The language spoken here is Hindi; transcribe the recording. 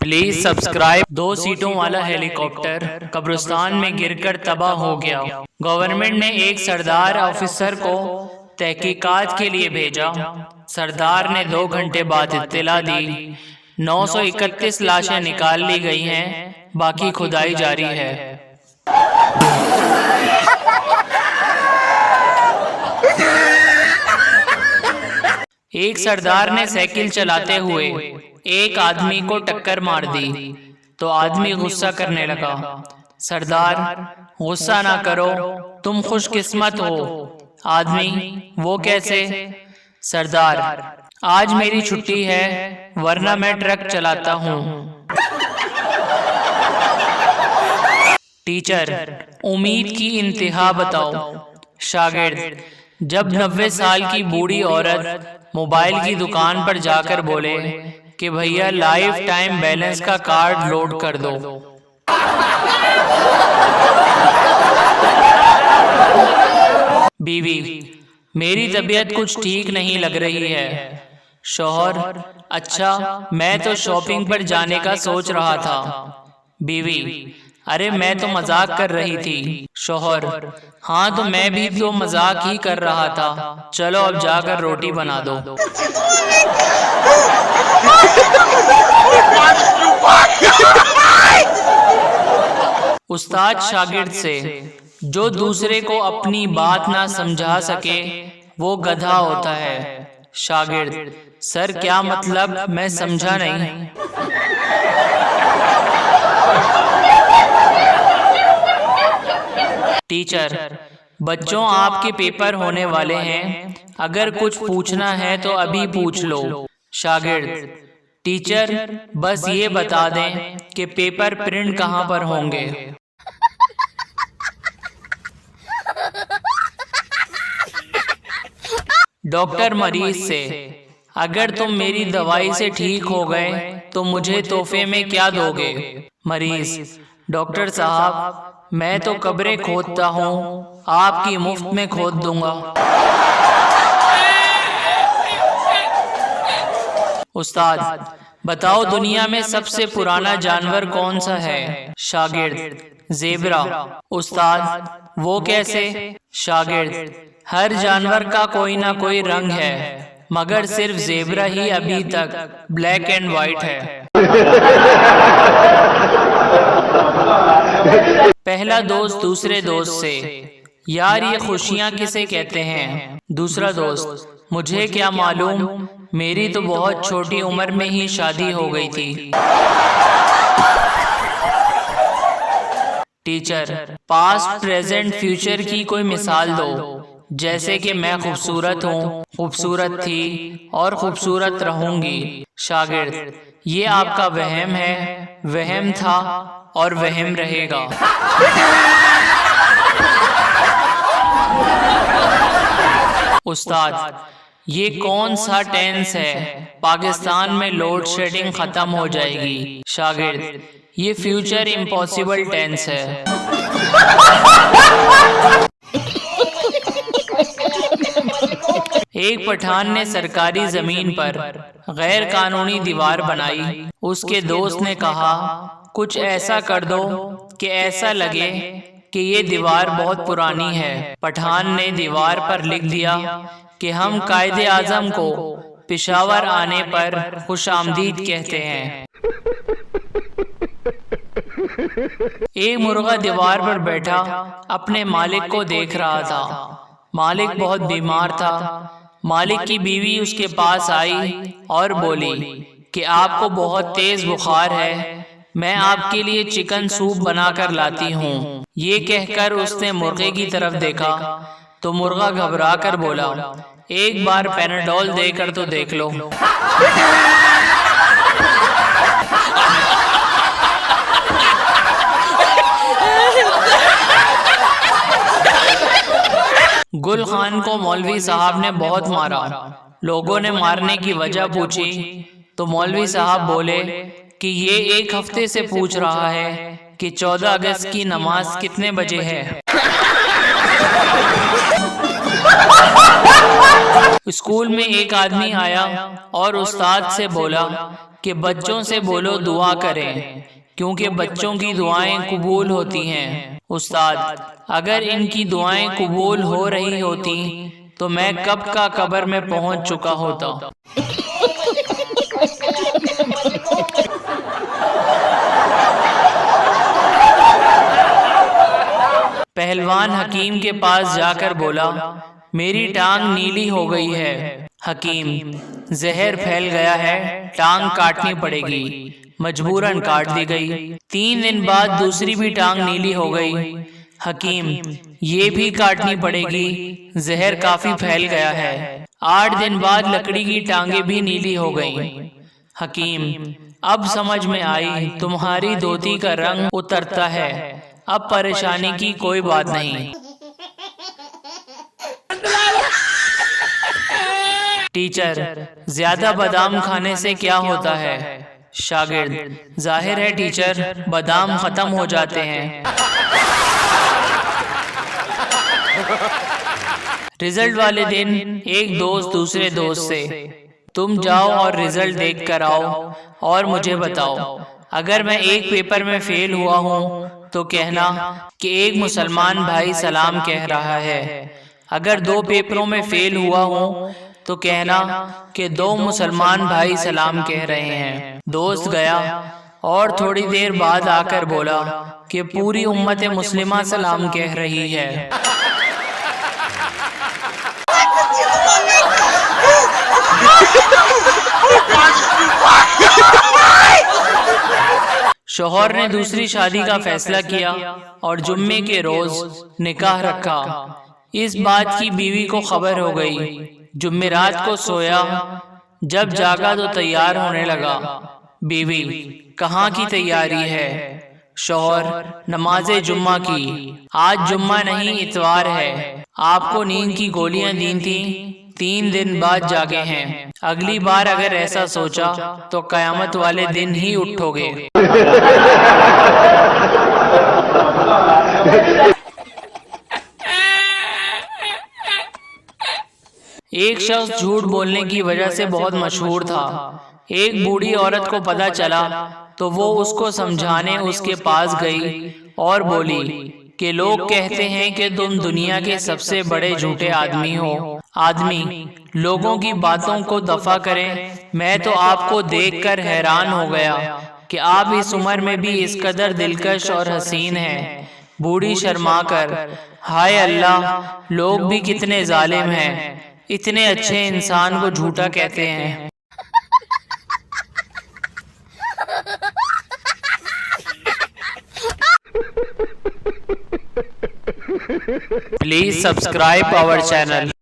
Please subscribe. 2 सीटों वाला हेलीकॉप्टर कब्रिस्तान में गिरकर तबाह हो गया। गवर्नमेंट ने एक सरदार ऑफिसर को तहकीकात के लिए भेजा। सरदार ने 2 घंटे बाद इत्तला दी। 931 लाशें निकाल ली गई हैं, बाकी खुदाई जारी है। एक सरदार ने साइकिल चलाते हुए एक आदमी को टक्कर मार दी तो आदमी गुस्सा करने लगा। सरदार, गुस्सा ना करो, तुम खुशकिस्मत हो। आदमी, वो कैसे? सरदार, आज मेरी छुट्टी है, वरना मैं ट्रक चलाता हूँ। टीचर, उम्मीद की इंतहा बताओ। शागिर्द, जब 90 साल की बूढ़ी औरत मोबाइल की दुकान पर जाकर बोले कि भैया लाइफ टाइम बैलेंस का कार्ड लोड कर दो। बीवी, मेरी तबीयत कुछ ठीक नहीं लग रही है। शौहर, अच्छा, मैं तो शॉपिंग पर जाने का सोच रहा था। बीवी, अरे मैं तो मजाक कर रही थी। शौहर, हाँ तो मैं भी तो मजाक ही कर रहा था। चलो अब जाकर रोटी बना दो। उस्ताद शागिर्द से, जो दूसरे को अपनी बात ना समझा सके वो गधा होता है। शागिर्द, सर क्या मतलब, मैं समझा नहीं। टीचर, बच्चों आपके पेपर होने वाले हैं, अगर कुछ पूछना है तो अभी पूछ लो। शागिर्द, टीचर बस ये बता दें कि पेपर प्रिंट कहाँ पर होंगे। डॉक्टर मरीज से, अगर तुम मेरी दवाई से ठीक हो गए तो मुझे तोहफे में क्या दोगे? मरीज, डॉक्टर साहब मैं तो कब्रें खोदता हूँ, आपकी मुफ्त में खोद दूंगा। उस्ताद, बताओ दुनिया में सबसे पुराना जानवर कौन सा है? शागिर्द, जेब्रा। उस्ताद, वो कैसे? शागिर्द, हर जानवर का कोई ना कोई रंग है, मगर सिर्फ जेब्रा ही अभी तक ब्लैक एंड व्हाइट है। पहला दोस्त दूसरे दोस्त से, यार ये खुशियाँ किसे कहते हैं? दूसरा दोस्त, मुझे क्या मालूम, मेरी तो बहुत छोटी उम्र में ही शादी हो गई थी। टीचर, पास्ट प्रेजेंट फ्यूचर की कोई मिसाल दो, जैसे कि मैं खूबसूरत हूँ, खूबसूरत थी और खूबसूरत रहूंगी। शागिर्द, ये आपका वहम है, वहम था और वहम रहेगा। उस्ताद, ये कौन सा टेंस है? पाकिस्तान में लोड शेडिंग खत्म हो जाएगी। शागिर्द, ये फ्यूचर इम्पॉसिबल टेंस है। एक पठान ने सरकारी जमीन पर गैर कानूनी दीवार बनाई। उसके दोस्त ने कहा, कुछ ऐसा कर दो कि ऐसा लगे कि ये दीवार बहुत पुरानी है। पठान ने दीवार पर लिख दिया कि हम कायदे आजम को पेशावर आने पर खुशामदीद कहते हैं। एक मुर्गा दीवार पर बैठा अपने मालिक को देख रहा था। मालिक बहुत बीमार था। मालिक की बीवी उसके पास आई और बोली कि आपको बहुत तेज बुखार है, मैं आपके लिए चिकन सूप बनाकर लाती हूँ। ये कहकर उसने मुर्गे की तरफ देखा तो मुर्गा घबरा कर बोला, एक बार पैनाडोल देकर तो देख लो। गुल खान को मौलवी साहब ने बहुत मारा। लोगों ने मारने की वजह पूछी तो मौलवी साहब बोले कि ये 1 हफ्ते से पूछ रहा है कि 14 अगस्त की नमाज कितने बजे है। स्कूल में एक आदमी आया और उस्ताद से बोला कि बच्चों से बोलो दुआ करें, क्योंकि बच्चों की दुआएं कबूल होती हैं। उस्ताद, अगर इनकी दुआएं कबूल हो रही होती तो मैं कब का कब्र में पहुंच चुका होता। पहलवान हकीम के पास जाकर बोला, मेरी टांग नीली हो गई है। हकीम, जहर फैल गया है, टांग काटनी पड़ेगी। मजबूरन काट दी गई। 3 दिन बाद दूसरी भी टांग नीली हो गई। हकीम, ये भी काटनी पड़ेगी, जहर काफी फैल गया है। 8 दिन बाद लकड़ी की टांगे भी नीली हो गईं। हकीम, अब समझ में आई तुम्हारी धोती का रंग उतरता है, अब परेशानी की कोई बात नहीं। टीचर, ज्यादा बादाम खाने से क्या होता है? शागिर्द, जाहिर है टीचर, बादाम खत्म हो जाते हैं। रिजल्ट वाले दिन एक दोस्त दूसरे दोस्त से, तुम जाओ और रिजल्ट देख कर आओ और मुझे बताओ, अगर मैं एक पेपर में फेल हुआ हूँ तो कहना कि एक मुसलमान भाई सलाम कह रहा है। अगर 2 पेपरों में फेल हुआ हूँ तो कहना कि 2 मुसलमान भाई सलाम कह रहे हैं। दोस्त गया और थोड़ी देर बाद आकर बोला कि पूरी उम्मत मुस्लिमा सलाम कह रही है। शौहर ने दूसरी शादी का फैसला किया और जुम्मे के रोज निकाह रखा। इस बात की बीवी को खबर हो गई। जुम्मेरात को सोया, जब जागा तो तैयार होने लगा। बीवी, कहाँ की तैयारी है? शौहर, नमाजे जुम्मा की। आज जुम्मा नहीं, इतवार है। आपको नींद की गोलियां दी थी, 3 दिन बाद जागे हैं। अगली बार अगर ऐसा सोचा तो कयामत वाले दिन ही उठोगे। एक शख्स झूठ बोलने की वजह से बहुत मशहूर था। एक बूढ़ी औरत को पता चला तो वो उसको समझाने उसके पास गई और बोली कि लोग कहते हैं कि तुम दुनिया के सबसे बड़े झूठे आदमी हो। आदमी, लोगों की बातों को दफा करें। मैं तो आपको देखकर हैरान हो गया कि आप इस उम्र में भी इस कदर दिलकश और हसीन हैं। बूढ़ी शर्मा कर, हाय अल्लाह, लोग भी कितने जालिम हैं, इतने अच्छे इंसान को झूठा कहते हैं। Please subscribe our channel.